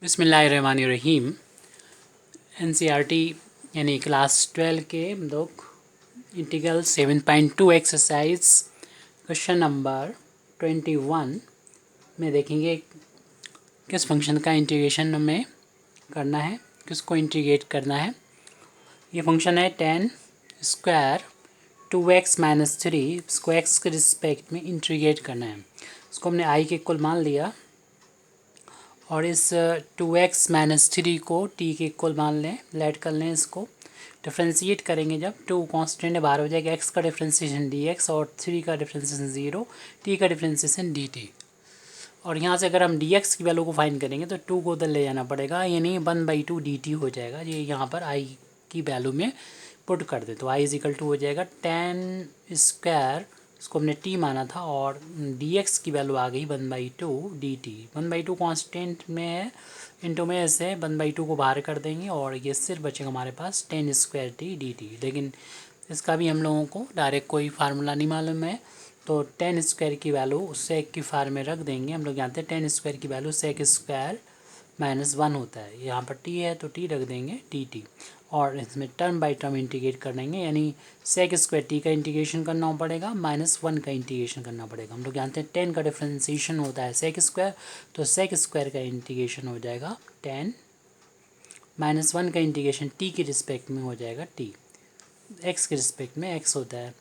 बिस्मिल्लाहिर्रहमानिर्रहीम। एनसीईआरटी यानी क्लास 12 के हम लोग इंटीग्रल 7.2 एक्सरसाइज क्वेश्चन नंबर 21 में देखेंगे किस फंक्शन का इंटीग्रेशन हमें करना है, किसको इंटीग्रेट करना है। ये फंक्शन है tan स्क्वायर 2x माइनस 3, इसको x के रिस्पेक्ट में इंटीग्रेट करना है। इसको हमने i के इक्वल मान लिया और इस 2x माइनस 3 को t के इक्वल मान लें, लेट कर लें। इसको डिफ्रेंशिएट करेंगे जब 2 कांस्टेंट बाहर हो जाएगा, x का डिफ्रेंशिएशन dx और 3 का डिफ्रेंशिएशन 0, t का डिफ्रेंशिएशन dt। और यहाँ से अगर हम dx की वैल्यू को फाइंड करेंगे तो 2 को उधर ले जाना पड़ेगा, यानी 1/2 dt हो जाएगा। ये यहाँ पर i की वैल्यू में पुट कर दे तो i = हो जाएगा tan स्क्वायर, इसको हमने t माना था, और dx की वैल्यू आ गई 1/2 dt। 1/2 कांस्टेंट में है, इंटू में ऐसे 1/2 को बाहर कर देंगे और ये सिर्फ बचेगा हमारे पास tan स्क्वायर t dt। लेकिन इसका भी हम लोगों को डायरेक्ट कोई फार्मूला नहीं मालूम है, तो tan स्क्वायर की वैल्यू सेक की फार्म में रख देंगे। हम लोग जानते हैं tan स्क्वायर की वैल्यू सेक स्क्वायर -1 होता है। यहाँ पर t है तो t रख देंगे dt, और इसमें टर्म बाई टर्म इंटीग्रेट कर देंगे, यानी सेक स्क्वायर t का इंटीग्रेशन करना पड़ेगा, -1 का इंटीग्रेशन करना पड़ेगा। हम लोग जानते हैं tan का डिफ्रेंशिएशन होता है सेक स्क्वायर, तो सेक स्क्वायर का इंटीग्रेशन हो जाएगा tan, -1 का इंटीग्रेशन t के रिस्पेक्ट में हो जाएगा t, x के रिस्पेक्ट में x होता है,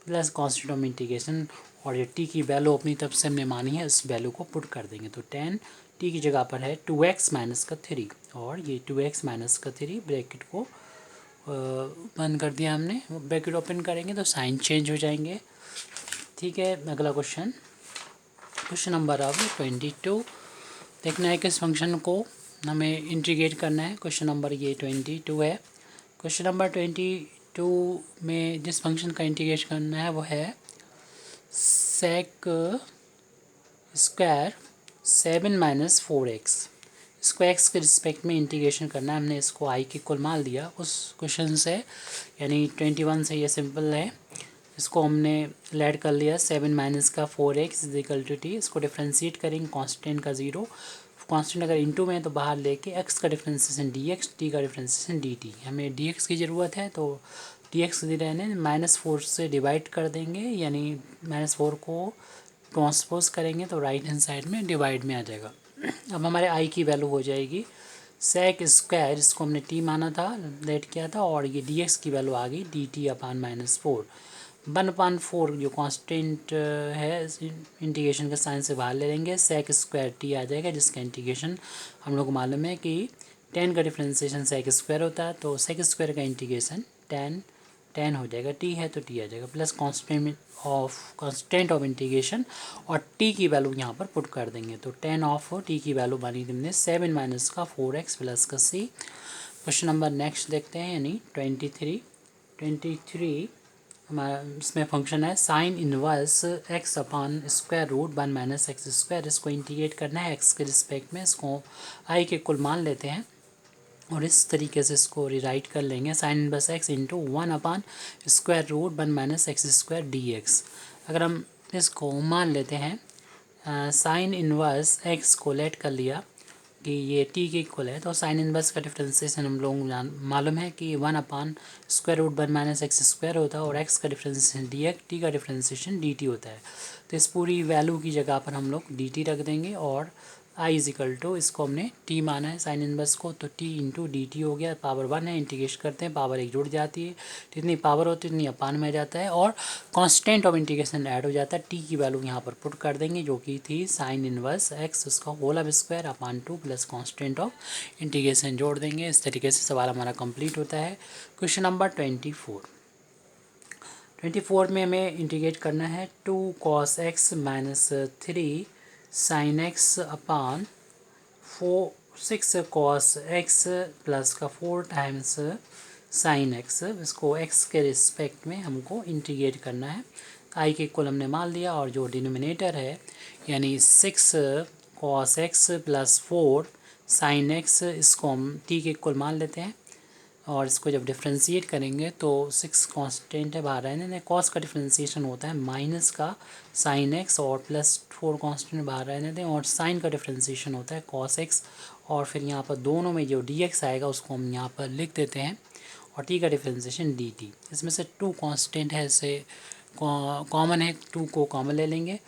प्लस कॉन्स्टेंट ऑफ इंटीग्रेशन, और ये t की वैल्यू अपनी तरफ से हमने मानी है, इस वैल्यू को पुट कर देंगे। तो tan t की जगह पर है 2x माइनस का 3, और ये 2x माइनस का 3 ब्रैकेट को बंद कर दिया हमने। ब्रैकेट ओपन करेंगे तो साइन चेंज हो जाएंगे। ठीक है, अगला क्वेश्चन नंबर अब 22 देखना है किस फंक्शन को हमें इंटीग्रेट करना है। क्वेश्चन नंबर ये 22 है। क्वेश्चन नंबर 22 में जिस फंक्शन का इंटीग्रेट करना है वो है सेक स्क्वायर 7 माइनस 4x। इसको x के रिस्पेक्ट में इंटीग्रेशन करना है। हमने इसको i के इक्वल मान लिया उस क्वेश्चन से, यानी 21 से ये सिंपल है। इसको हमने लेट कर लिया 7 माइनस का 4x = t। इसको डिफ्रेंशिएट करेंगे कांस्टेंट का 0, कांस्टेंट अगर इंटू में तो बाहर लेके x का डिफ्रेंशिएशन dx, t का डिफ्रेंशिएशन dt। हमें dx की ज़रूरत है तो dx दे रहे हैं, -4 से डिवाइड कर देंगे, यानी -4 को ट्रांसपोज करेंगे तो राइट हैंड साइड में डिवाइड में आ जाएगा। अब हमारे i की वैल्यू हो जाएगी सेक स्क्वायर, इसको हमने t माना था, लेट किया था, और ये dx की वैल्यू आ गई dt/-4। 1/4 जो कांस्टेंट है इंटीग्रेशन के साइन से बाहर ले लेंगे, सेक स्क्वायर t आ जाएगा, जिसका इंटीग्रेशन हम लोग को मालूम है कि tan का डिफ्रेंशिएशन सेक स्क्वायर होता है, तो सेक स्क्वायर का इंटीग्रेशन tan हो जाएगा, t है तो t आ जाएगा, प्लस कांस्टेंट ऑफ इंटीग्रेशन, और t की वैल्यू यहाँ पर पुट कर देंगे। तो tan ऑफ t की वैल्यू बनी हमने 7 माइनस का 4x प्लस का c। क्वेश्चन नंबर नेक्स्ट देखते हैं, यानी 23 हमारा इसमें फंक्शन है sine inverse x/√1 minus x square. इसको इंटीग्रेट करना है x के रिस्पेक्ट में। इसको i के इक्वल मान लेते हैं और इस तरीके से इसको रिराइट कर लेंगे, sine inverse x into 1/√1 minus x square dx। अगर हम इसको मान लेते हैं साइन इनवर्स x को लेट कर लिया कि ये t के इक्वल है, तो साइन इनवर्स का डिफ्रेंशिएशन हम लोग मालूम है कि 1/√1 माइनस एक्स स्क्वायर होता है, और x का डिफ्रेंशिएशन dx, t का डिफ्रेंशिएशन dt होता है। तो इस पूरी वैल्यू की जगह पर हम लोग dt रख देंगे, और i = इसको हमने t माना है साइन इनवर्स को, तो t इंटू dt हो गया। पावर 1 है, इंटीग्रेट करते हैं, पावर 1 जुड़ जाती है, जितनी पावर होती है उतनी अपान में जाता है, और कांस्टेंट ऑफ इंटीग्रेशन ऐड हो जाता है। t की वैल्यू यहाँ पर पुट कर देंगे, जो कि थी साइन इनवर्स x, उसका होल/2 प्लस कांस्टेंट ऑफ इंटीग्रेशन जोड़ देंगे। इस तरीके से सवाल हमारा कंप्लीट होता है। क्वेश्चन नंबर 24 में हमें इंटीग्रेट करना है 2 cos x minus 3 sin x अपान 6 cos x प्लस का 4 टाइम्स sin x। इसको x के रिस्पेक्ट में हमको इंटीग्रेट करना है। i के इक्वल हमने मान लिया, और जो डिनोमिनेटर है यानी 6 cos x plus 4 sin x, इसको हम t के इक्वल मान लेते हैं, और इसको जब डिफ्रेंशिएट करेंगे तो 6 कांस्टेंट है बाहर रहने दें, कॉस का डिफ्रेंशिएशन होता है माइनस का साइन x, और प्लस 4 कांस्टेंट बाहर रहने दें, और साइन का डिफ्रेंशिएशन होता है कॉस x, और फिर यहाँ पर दोनों में जो dx आएगा उसको हम यहाँ पर लिख देते हैं और t का डिफ्रेंसिएशन dt। इसमें से 2 कांस्टेंट है, इसे कॉमन है, 2 को कॉमन ले लेंगे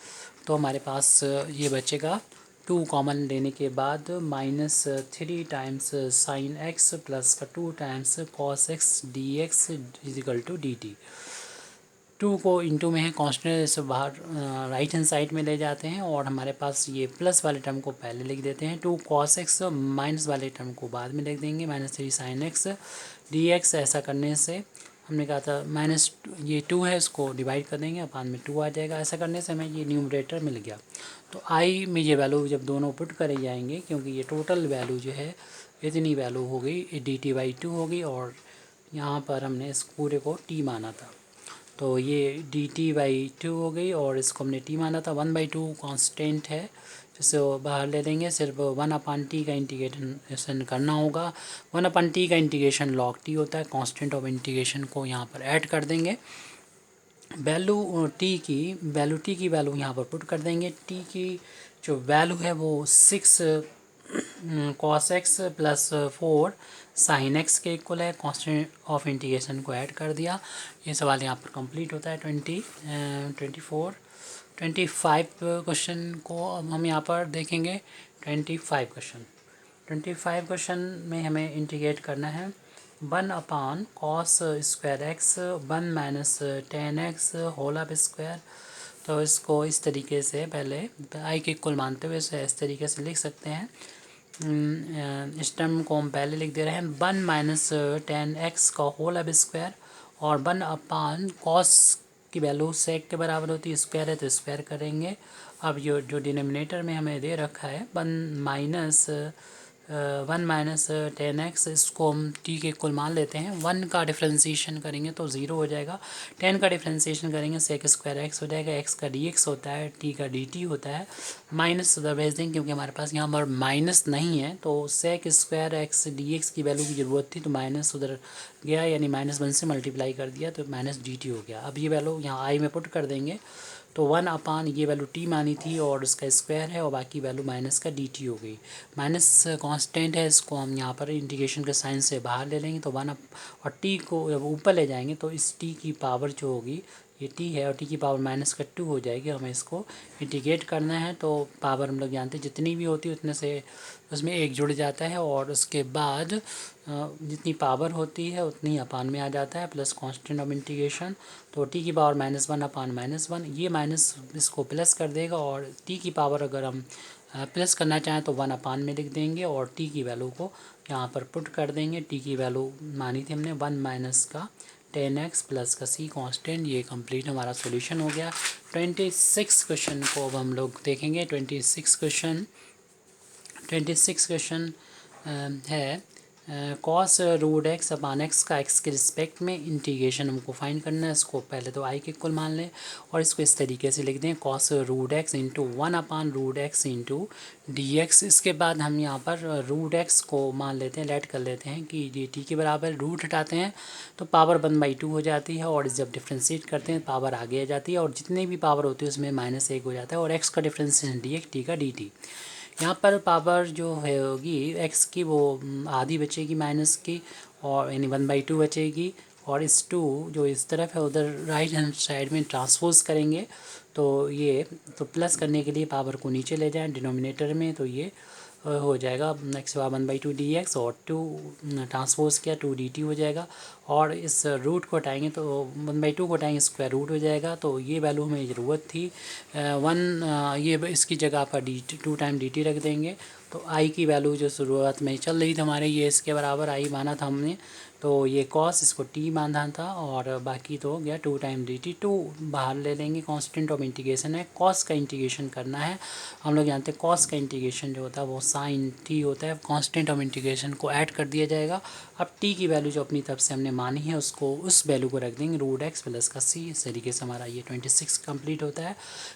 तो हमारे पास ये बचेगा 2 कॉमन लेने के बाद -3 टाइम्स साइन x प्लस का 2 times cos x dx is equal to dt। 2 को इंटू में है कांस्टेंट से बाहर राइट हैंड साइड में ले जाते हैं और हमारे पास ये प्लस वाले टर्म को पहले लिख देते हैं, 2 cos x माइनस वाले टर्म को बाद में लिख देंगे, -3 sin x dx। ऐसा करने से हमने कहा था माइनस ये 2 है इसको डिवाइड कर देंगे, अपान में 2 आ जाएगा। ऐसा करने से हमें ये न्यूमरेटर मिल गया। तो आई में ये वैल्यू जब दोनों पुट करे जाएंगे, क्योंकि ये टोटल वैल्यू जो है इतनी वैल्यू हो गई dt/2 होगी और यहाँ पर हमने इस पूरे को t माना था तो ये dt/2 हो गई और इसको हमने t माना था। 1/2 कांस्टेंट है जिसे बाहर ले देंगे, सिर्फ 1/t का इंटीग्रेशन करना होगा। 1/t का इंटीग्रेशन log t होता है। कांस्टेंट ऑफ इंटीग्रेशन को यहाँ पर ऐड कर देंगे, वैल्यू t की वैल्यू यहाँ पर पुट कर देंगे। t की जो वैल्यू है वो 6 cos x plus 4 sine x के इक्वल है। कांस्टेंट ऑफ इंटीग्रेशन को ऐड कर दिया। ये सवाल यहाँ पर कंप्लीट होता है। 25 क्वेश्चन को अब हम यहाँ पर देखेंगे। 25 क्वेश्चन में हमें इंटीग्रेट करना है 1/cos square x 1 minus ten x whole of square. तो इसको इस तरीके से पहले आई के इक्वल मानते हुए इसे इस तरीके से लिख सकते हैं। इस टर्म को हम पहले लिख दे रहे हैं 1 माइनस टेन एक्स का होल ऑफ स्क्वायर और 1/cos की वैल्यू सेक के बराबर होती है, स्क्वायर है तो स्क्वायर करेंगे। अब जो डिनोमिनेटर में हमें दे रखा है 1 माइनस टेन एक्स, इसको हम t के इक्वल मान लेते हैं। 1 का डिफ्रेंसिएशन करेंगे तो 0 हो जाएगा, 10 का डिफ्रेंसिएशन करेंगे सेक स्क्वायर x हो जाएगा, x का dx होता है, t का dt होता है। माइनस उधर भेज देंगे क्योंकि हमारे पास यहाँ पर माइनस नहीं है तो सेक स्क्वायर x dx की वैल्यू की ज़रूरत थी तो माइनस उधर गया, यानी -1 से मल्टीप्लाई कर दिया तो -dt हो गया। अब ये वैल्यू यहाँ आई में पुट कर देंगे तो 1/, ये वैल्यू t मानी थी और उसका स्क्वायर है और बाकी वैल्यू माइनस का dt हो गई। माइनस कांस्टेंट है, इसको हम यहाँ पर इंटीग्रेशन के साइन से बाहर ले लेंगे तो 1 और t को जब ऊपर ले जाएंगे तो इस t की पावर जो होगी, ये t है और t की पावर -2 हो जाएगी। हमें इसको इंटीग्रेट करना है तो पावर हम लोग जानते हैं जितनी भी होती है उतने से उसमें एक जुड़ जाता है और उसके बाद जितनी पावर होती है उतनी अपान में आ जाता है प्लस कांस्टेंट ऑफ इंटीग्रेशन। तो t की पावर -1/-1, ये माइनस इसको प्लस कर देगा और t की पावर अगर हम प्लस करना चाहें तो 1/, में लिख देंगे और t की वैल्यू को यहाँ पर पुट कर देंगे। t की वैल्यू मानी थी हमने 1 माइनस का 10x प्लस का c कांस्टेंट। ये कंप्लीट हमारा सॉल्यूशन हो गया। 26 क्वेश्चन को अब हम लोग देखेंगे। 26 क्वेश्चन है कॉस रूट x अपान x का x के रिस्पेक्ट में इंटीग्रेशन हमको फाइंड करना है। इसको पहले तो i के इक्वल मान लें और इसको इस तरीके से लिख दें cos root x into 1/√x into dx। इसके बाद हम यहाँ पर रूट x को मान लेते हैं, लेट कर लेते हैं कि ये t के बराबर, रूट हटाते हैं तो पावर 1/2 हो जाती है और जब डिफ्रेंशिएट करते हैं पावर आगे आ जाती है और जितनी भी पावर होती है उसमें -1 हो जाता है और x का डिफ्रेंशिएशन dx, t का dt। यहाँ पर पावर जो है होगी x की वो आधी बचेगी माइनस की और यानी 1/2 बचेगी और इस 2 जो इस तरफ है उधर राइट हैंड साइड में ट्रांसपोज करेंगे तो ये तो प्लस करने के लिए पावर को नीचे ले जाएं डिनोमिनेटर में तो ये हो जाएगा x 1/2 dx और 2 ट्रांसपोज किया 2 dt हो जाएगा और इस रूट को हटाएंगे तो 1/2 को हटाएंगे स्क्वायर रूट हो जाएगा। तो ये वैल्यू हमें ज़रूरत थी 1, ये इसकी जगह पर dt 2 टाइम dt रख देंगे तो i की वैल्यू जो शुरुआत में चल रही थी हमारे ये इसके बराबर i माना था हमने तो ये कॉस इसको t माना था और बाकी तो हो गया 2 टाइम dt। 2 बाहर ले लेंगे, कांस्टेंट ऑफ इंटीग्रेशन है, कॉस का इंटीग्रेशन करना है। हम लोग जानते हैं कॉस का इंटीग्रेशन जो होता है वो साइन t होता है, कांस्टेंट ऑफ इंटीग्रेशन को ऐड कर दिया जाएगा। अब t की वैल्यू जो अपनी तरफ से हमने मानी है उसको उस वैल्यू को रख देंगे रूट x प्लस का c। इस तरीके से हमारा ये 26 कंप्लीट होता है।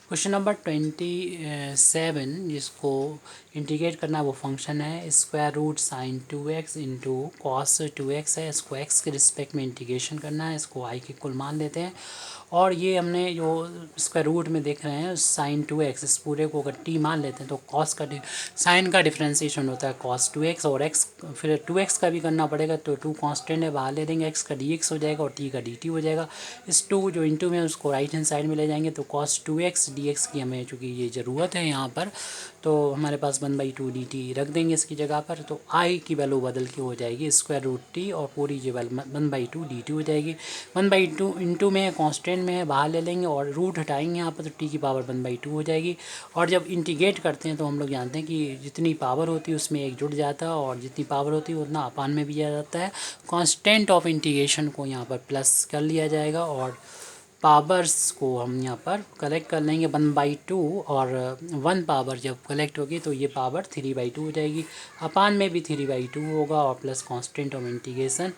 क्वेश्चन नंबर 27 जिसको इंटीग्रेट करना है वो फंक्शन है square root sine 2x into cos 2x है। इसको x के रिस्पेक्ट में इंटीग्रेशन करना है, इसको i के इक्वल मान लेते हैं। और ये हमने जो स्क्वायर रूट में देख रहे हैं sin 2x, इस पूरे को अगर t मान लेते हैं तो cos का साइन का डिफ्रेंसिएशन होता है cos 2x, और x फिर 2x का भी करना पड़ेगा, तो 2 कांस्टेंट है बाहर ले देंगे, x का dx हो जाएगा और t का dt हो जाएगा। इस 2 जो इंटू में उसको राइट हैंड साइड में ले जाएंगे, तो cos 2x dx की हमें चूँकि ये ज़रूरत है यहाँ पर, तो हमारे पास 1/2 dt रख देंगे इसकी जगह पर, तो i की वैल्यू बदल के हो जाएगी स्क्वायर रूट t, और पूरी जो वैल्यू 1/2 dt हो जाएगी। 1/2 इंटू में है, कॉन्स्टेंट में है, बाहर ले लेंगे और रूट हटाएंगे यहाँ पर, तो t की पावर 1/2 हो जाएगी। और जब इंटीग्रेट करते हैं तो हम लोग जानते हैं कि जितनी पावर होती है उसमें एक जुड़ जाता है, और जितनी पावर होती है उतना अपान में भी आ जाता है। कांस्टेंट ऑफ इंटीग्रेशन को यहाँ पर प्लस कर लिया जाएगा, और पावर्स को हम यहाँ पर कलेक्ट कर लेंगे 1/2, और 1 पावर जब कलेक्ट होगी तो ये पावर 3/2 हो जाएगी, अपान में भी 3/2 होगा, और प्लस कांस्टेंट ऑफ इंटीग्रेशन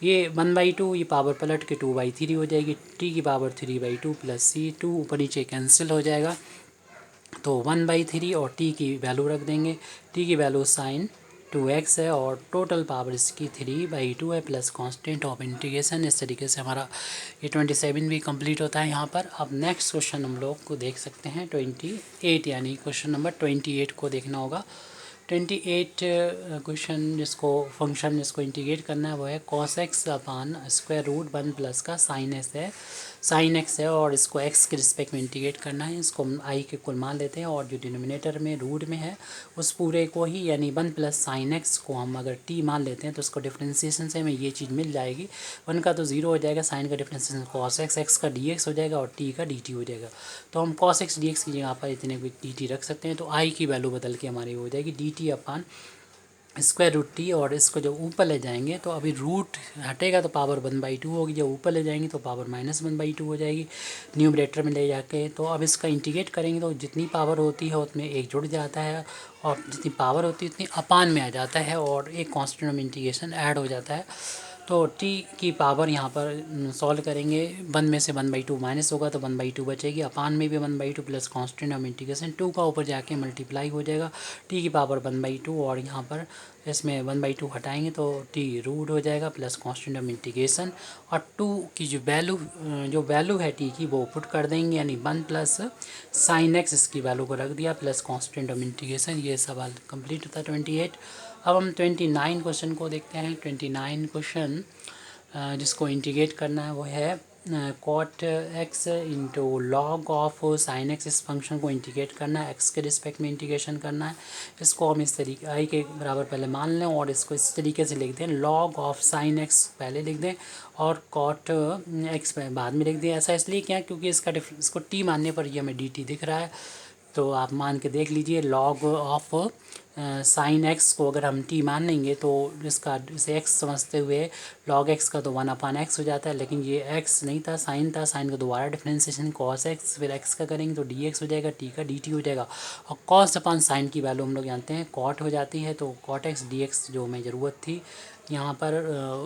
ये 1/2, ये पावर पलट के 2/3 हो जाएगी, t की पावर 3/2 प्लस c2 ऊपर नीचे कैंसिल हो जाएगा, तो 1/3 और t की वैल्यू रख देंगे। t की वैल्यू sin 2x है, और टोटल पावर इसकी 3/2 है, प्लस कांस्टेंट ऑफ इंटीग्रेशन। इस तरीके से हमारा ये 27 भी कंप्लीट होता है यहाँ पर। अब नेक्स्ट क्वेश्चन हम लोग को देख सकते हैं 28, यानी क्वेश्चन नंबर 28 को देखना होगा। 28 क्वेश्चन जिसको फंक्शन जिसको इंटीग्रेट करना है वो है cos x अपान स्क्वायर रूट 1 प्लस का sin x है, और इसको x के रिस्पेक्ट में इंटीग्रेट करना है, इसको हम i के कुल मान लेते हैं, और जो डिनोमिनेटर में रूट में है उस पूरे को ही, यानी 1 प्लस sin x को हम अगर t मान लेते हैं तो उसको डिफ्रेंसिएशन से हमें ये चीज़ मिल जाएगी। 1 का तो 0 हो जाएगा, साइन का डिफ्रेंसिएशन cos x का dx हो जाएगा, और t का dt हो जाएगा। तो हम cos x dx की जगह पर इतने dt रख सकते हैं, तो i की वैल्यू बदल के हमारी हो जाएगी dt अपान स्क्वायर रूट टी, और इसको जब ऊपर ले जाएंगे तो अभी रूट हटेगा तो पावर 1/2 होगी, जब ऊपर ले जाएंगे तो पावर -1/2 हो जाएगी न्यूमरेटर में ले जाके। तो अब इसका इंटीग्रेट करेंगे तो जितनी पावर होती है उसमें एक जुड़ जाता है, और जितनी पावर होती है उतनी अपान में आ जाता है, और एक कांस्टेंट ऑफ इंटीग्रेशन ऐड हो जाता है। तो t की पावर यहाँ पर सॉल्व करेंगे, 1 में से 1/2 माइनस होगा तो 1/2 बचेगी, अपान में भी 1/2 प्लस कांस्टेंट ऑफ इंटीग्रेशन 2 का ऊपर जाके मल्टीप्लाई हो जाएगा, t की पावर 1/2, और यहाँ पर इसमें 1/2 हटाएंगे तो t रूट हो जाएगा प्लस कांस्टेंट ऑफ इंटीग्रेशन, और 2 की जो वैल्यू है t की वो पुट कर देंगे, यानी 1 प्लस sin x इसकी वैल्यू को रख दिया प्लस कांस्टेंट ऑफ इंटीग्रेशन। ये सवाल कंप्लीट होता है 28। अब हम 29 क्वेश्चन को देखते हैं। 29 क्वेश्चन जिसको इंटीग्रेट करना है वो है cot x into log of sine x, इस फंक्शन को इंटीग्रेट करना है, x के रिस्पेक्ट में इंटीग्रेशन करना है। इसको हम इस तरीके i के बराबर पहले मान लें, और इसको इस तरीके से लिख दें, लॉग ऑफ साइन x पहले लिख दें और cot x बाद में लिख दें। ऐसा इसलिए क्या, क्योंकि इसको t मानने पर ये हमें dt दिख रहा है, तो आप मान के देख लीजिए। लॉग ऑफ साइन एक्स को अगर हम t मान लेंगे तो इसे x समझते हुए log x का तो 1/x हो जाता है, लेकिन ये x नहीं था, साइन था, साइन का दोबारा डिफ्रेंसिएशन cos x, फिर x का करेंगे तो dx हो जाएगा, t का dt हो जाएगा, और cos अपान साइन की वैल्यू हम लोग जानते हैं cot हो जाती है, तो cot x dx जो हमें ज़रूरत थी यहाँ पर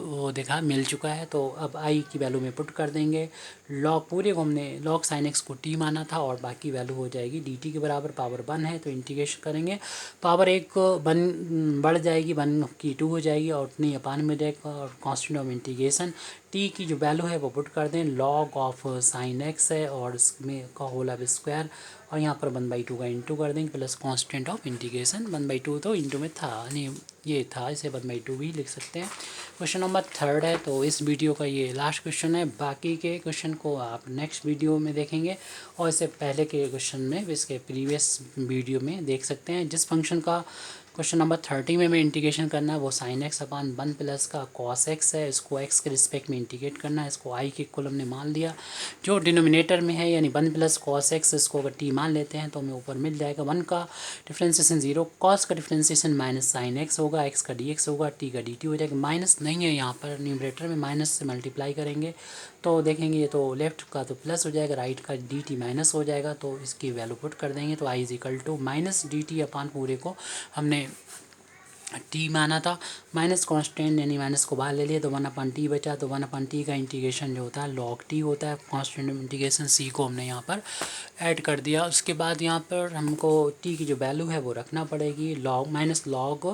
वो देखा मिल चुका है। तो अब i की वैल्यू में पुट कर देंगे, लॉग पूरे को हमने log साइन x को t माना था, और बाकी वैल्यू हो जाएगी dt के बराबर, पावर 1 है तो इंटीग्रेशन करेंगे, पावर 1 बढ़ जाएगी, 1 की 2 हो जाएगी, और उतनी अपान में जाएगा, और कांस्टेंट ऑफ इंटीग्रेशन t की जो वैल्यू है वो पुट कर दें, लॉग ऑफ साइन x है और इसमें का होल अब स्क्वायर, और यहाँ पर 1/2 का इंटू कर देंगे प्लस कांस्टेंट ऑफ इंटीग्रेशन। 1/2 तो इंटू में था, नहीं ये था, इसे 1/2 भी लिख सकते हैं। क्वेश्चन नंबर 3 है, तो इस वीडियो का ये लास्ट क्वेश्चन है, बाकी के क्वेश्चन को आप नेक्स्ट वीडियो में देखेंगे, और इससे पहले के क्वेश्चन में इसके प्रीवियस वीडियो में देख सकते हैं। जिस फंक्शन का क्वेश्चन नंबर 30 में हमें इंटीग्रेशन करना है वो साइन एक्स अपान 1 प्लस का कॉस एक्स है, इसको x के रिस्पेक्ट में इंटीग्रेट करना है, इसको i के इक्वल हमने मान लिया, जो डिनोमिनेटर में है यानी 1 प्लस कॉस एक्स, इसको अगर t मान लेते हैं तो हमें ऊपर मिल जाएगा 1 का डिफ्रेंसिएशन 0, कॉस का डिफ्रेंसिएशन माइनस साइन एक्स होगा, x का dx होगा, t का dt हो जाएगा, माइनस नहीं है यहाँ पर न्यूमरेटर में, माइनस से मल्टीप्लाई करेंगे तो देखेंगे ये तो लेफ्ट का तो प्लस हो जाएगा, राइट का dt माइनस हो जाएगा, तो इसकी वैल्यू पुट कर देंगे, तो i is equal to minus dt upon पूरे को हमने टी माना था, माइनस कांस्टेंट यानी माइनस को बाहर ले लिया तो 1/t बचा, तो 1/t का इंटीग्रेशन जो होता है log t होता है। कांस्टेंट इंटीग्रेशन c को हमने यहाँ पर ऐड कर दिया। उसके बाद यहाँ पर हमको t की जो वैल्यू है वो रखना पड़ेगी, लॉग माइनस लॉग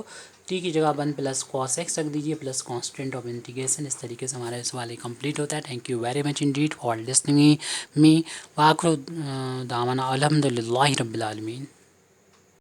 t की जगह 1 प्लस cos x रख दीजिए प्लस कांस्टेंट ऑफ इंटीग्रेशन। इस तरीके से हमारा सवाल ही कंप्लीट होता है। Thank you very much indeed for listening me. वाखिर दावाना अल्हम्दुलिल्लाहि रब्बिल आलमीन।